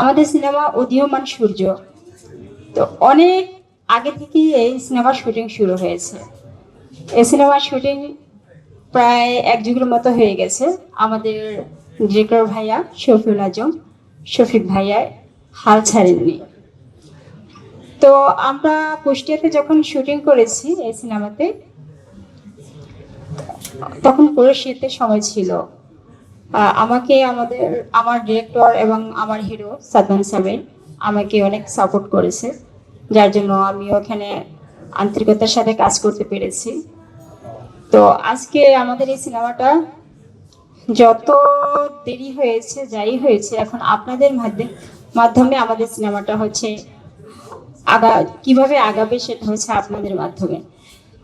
আমাদের সিনেমা উদীয়মান সূর্য। তো অনেক আগে থেকেই এই সিনেমার শুটিং শুরু হয়েছে। এই সিনেমার শুটিং প্রায় এক যুগের মতো হয়ে গেছে। আমাদের ডিরেক্টর ভাইয়া শফিউল আজম, শফিক ভাইয়া হাল ছাড়েননি। তো আমরা কুষ্টিয়াতে যখন শুটিং করেছি এই সিনেমাতে, তখন পুরো শীতের সময় ছিল। আমাকে আমার ডিরেক্টর এবং আমার হিরো সাদমান সাবির আমাকে অনেক সাপোর্ট করেছে, যার জন্য আমি ওখানে আন্তরিকতার সাথে কাজ করতে পেরেছি। তো আজকে আমাদের এই সিনেমাটা যত দেরি হয়েছে যাই হয়েছে, এখন আপনাদের মাধ্যমে আমাদের সিনেমাটা হচ্ছে কিভাবে আগাবে সেটা হচ্ছে আপনাদের মাধ্যমে।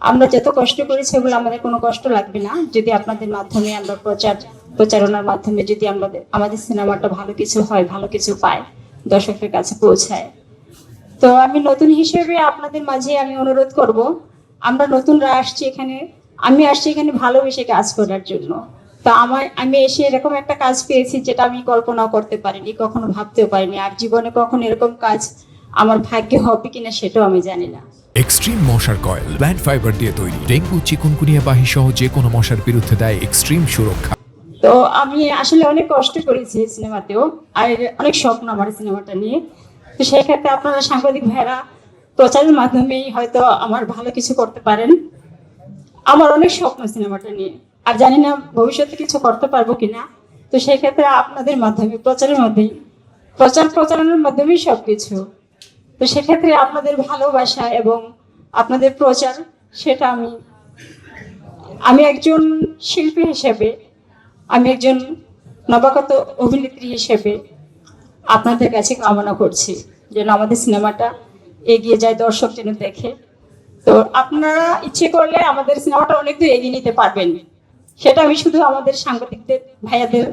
আমরা যত কষ্ট করি সেগুলো আমাদের কোনো কষ্ট লাগবে না যদি আপনাদের মাধ্যমে আমরা প্রচারণার মাধ্যমে যদি আমাদের সিনেমাটা ভালো কিছু হয়, ভালো কিছু পায়, দর্শকের কাছে পৌঁছায়। তো আমি নতুন হিসেবে আপনাদের মাঝে আমি অনুরোধ করব, আমরা নতুনরা আসছি এখানে, আমি আসছি এখানে ভালোবেসে কাজ করার জন্য। তো আমি এসে এরকম একটা কাজ পেয়েছি যেটা আমি কল্পনাও করতে পারিনি, কখনো ভাবতেও পারিনি। আর জীবনে কখনো এরকম কাজ আমার ভাগ্যে হবে কিনা সেটাও আমি জানি না। এক্সট্রিম মশার কয়েল প্ল্যান্ট ফাইবার দিয়ে তৈরি, ডেঙ্গু, চিকুনগুনিয়া বাহি সহ যে কোনো মশার বিরুদ্ধে দেয় এক্সট্রিম সুরক্ষা। তো আমি আসলে অনেক কষ্ট করেছি সিনেমাতেও, আর অনেক স্বপ্ন আমার সিনেমাটা নিয়ে। তো সেই ক্ষেত্রে আপনারা সাংবাদিক ভাইরা প্রচারের মাধ্যমেই হয়তো আমার ভালো কিছু করতে পারেন। আমার অনেক স্বপ্ন সিনেমাটা নিয়ে, আর জানি না ভবিষ্যতে কিছু করতে পারবো কিনা। তো সেই ক্ষেত্রে আপনাদের মাধ্যমে প্রচারণার মাধ্যমেই সবকিছু। তো সেক্ষেত্রে আপনাদের ভালোবাসা এবং আপনাদের প্রচার, সেটা আমি একজন শিল্পী হিসেবে, আমি একজন নবাগত অভিনেত্রী হিসেবে আপনাদের কাছে কামনা করছি যেন আমাদের সিনেমাটা এগিয়ে যায়, দর্শক যেন দেখে। তো আপনারা ইচ্ছে করলে আমাদের সিনেমাটা অনেক দূর এগিয়ে নিতে পারবেন, সেটা আমি শুধু আমাদের সাংবাদিকদের ভাইয়াদের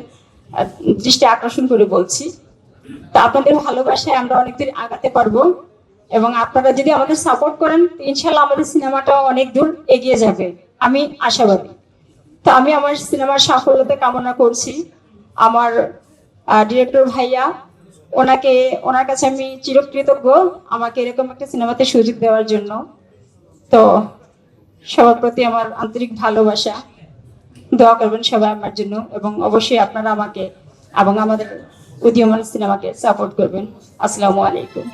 দৃষ্টি আকর্ষণ করে বলছি। তা আপনাদের ভালোবাসায় আমরা অনেক দূর আগাতে পারবো, এবং আপনারা যদি আমাদের সাপোর্ট করেন ইনশাল্লাহ আমাদের সিনেমাটা অনেক দূর এগিয়ে যাবে, আমি আশাবাদী। তো আমি আমার সিনেমার সাফল্যতা কামনা করছি। আমার ডিরেক্টর ভাইয়া, ওনার কাছে আমি চিরকৃতজ্ঞ আমাকে এরকম একটা সিনেমাতে সুযোগ দেওয়ার জন্য। তো সবার প্রতি আমার আন্তরিক ভালোবাসা, দোয়া করবেন সবাই আমার জন্য, এবং অবশ্যই আপনারা আমাকে এবং আমাদের উদীয়মান সিনেমাকে সাপোর্ট করবেন। আসসালামু আলাইকুম।